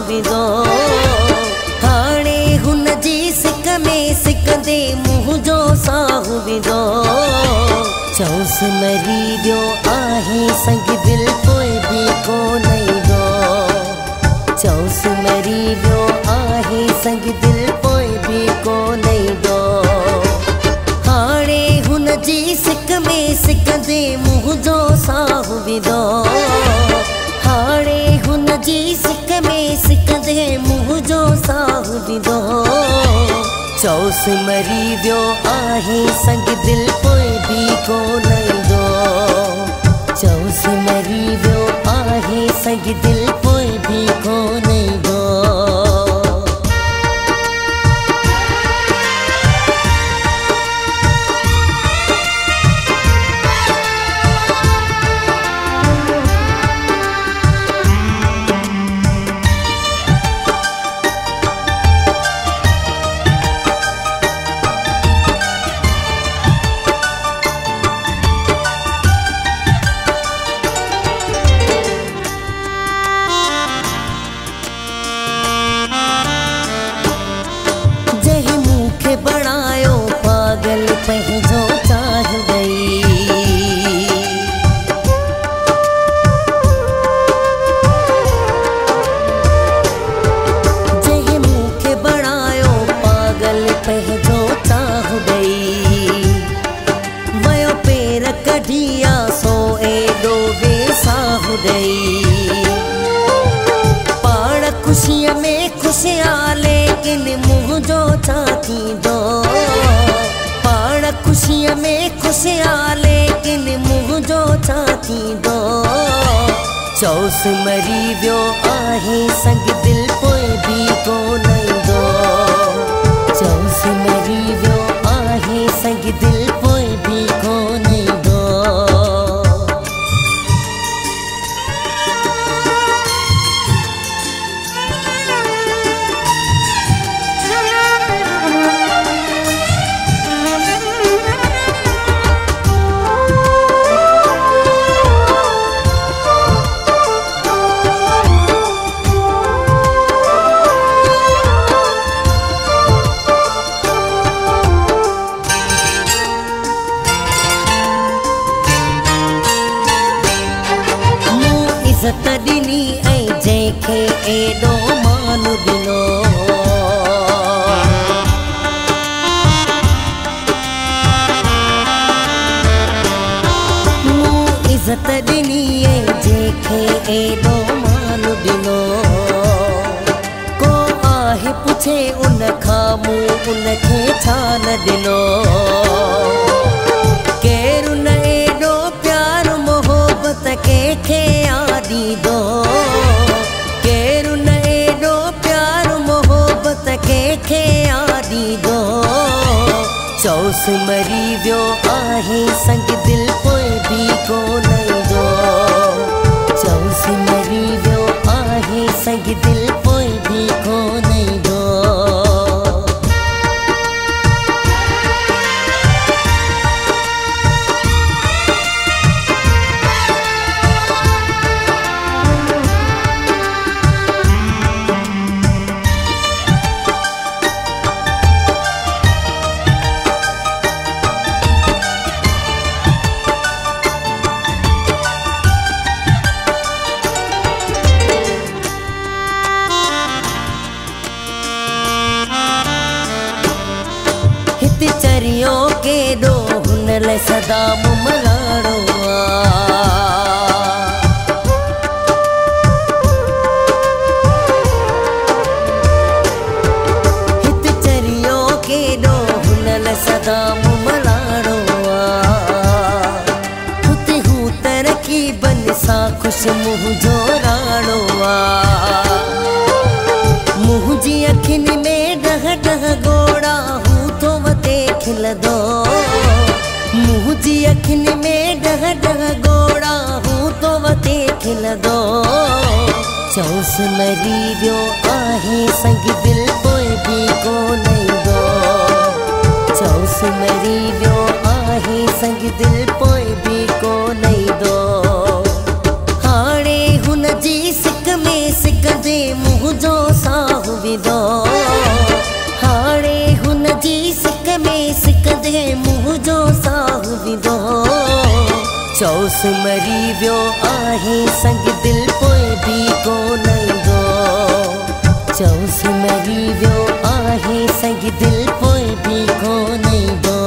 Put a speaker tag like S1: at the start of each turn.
S1: विदो हाणे हुन जी सिक में सिकंदे मुंह जो साहु विदो चौस मरी वियो आहे संग दिल कोई भी कोन ईंदो चौस मरी वियो आहे संग दिल कोई भी कोन ईंदो हाणे हुन जी सिक में सिकंदे मुंह जो साहु विदो हाणे हुन जी सिक में सिकंदे मुंह जो साहु विदो चौस मरी वियो आहे संग दिल कोई भी कोन ईंदो चौस मरी वियो आहे संग दिल कोई भी कोन ईंदो पंहिंजो चाह गई जंहिं मूंखे बणायो पागल पंहिंजो चाह गई वयो पेर कढिया सो एॾो बेसाह ॾेई पाण ख़ुशीअ में ख़ुशियां लेकिन मुंहुं जो छा थींदो खुशिया में खुशियां लेकिन मुंह जो छा थींदो चौस मरी वियो आहे संग दिल कोई भी कोन ईंदो चौस मरी वियो आहे संग दिल कोई भी कोन ईंदो इज़त ॾिनी ऐं जंहिंखे एॾो मान ॾिनो मूं इज़त ॾिनी ऐं जंहिंखे एॾो मान ॾिनो को आहे पुछे उन खां मूं उनखे छा न ॾिनो केरु न एॾो प्यार मोहबत कंहिंखे दो केरु न एॾो प्यार मोहबत कंहिंखे आदी दो चौस मरी वियो आहे संग दिल कोई भी कोन ईंदो चौस मरी वियो आहे संग दिल कोई भी कोन ईंदो चरियो केॾो हुन लाइ सदा मुमलाणो हित चरियो केॾो हुन लाइ सदा मुमलाणो हुते हू तरक़ीबन सां ख़ुशि मुंहुं जो राणो मुंहुं जी अखियुनि में ॾह ॾह गोड़ा खिलंदो मुंहुं जी अखियुनि में ॾह ॾह गोड़ा हू तो वते खिलंदो चौस मरी वियो आहे संग दिल कोई भी कोन ईंदो चौस मरी वियो आहे संग दिल कोई भी कोन ईंदो हाणे हुन जी सिक में सिकंदे मुंह जो साहु विदो हाणे हुन जी सिक में सिकंदे मुंह जो साहु विदो चौस मरी वियो आहे संग दिल पोइ भी कोन ईंदो चौस मरी वियो आहे संग दिल पोइ भी कोन ईंदो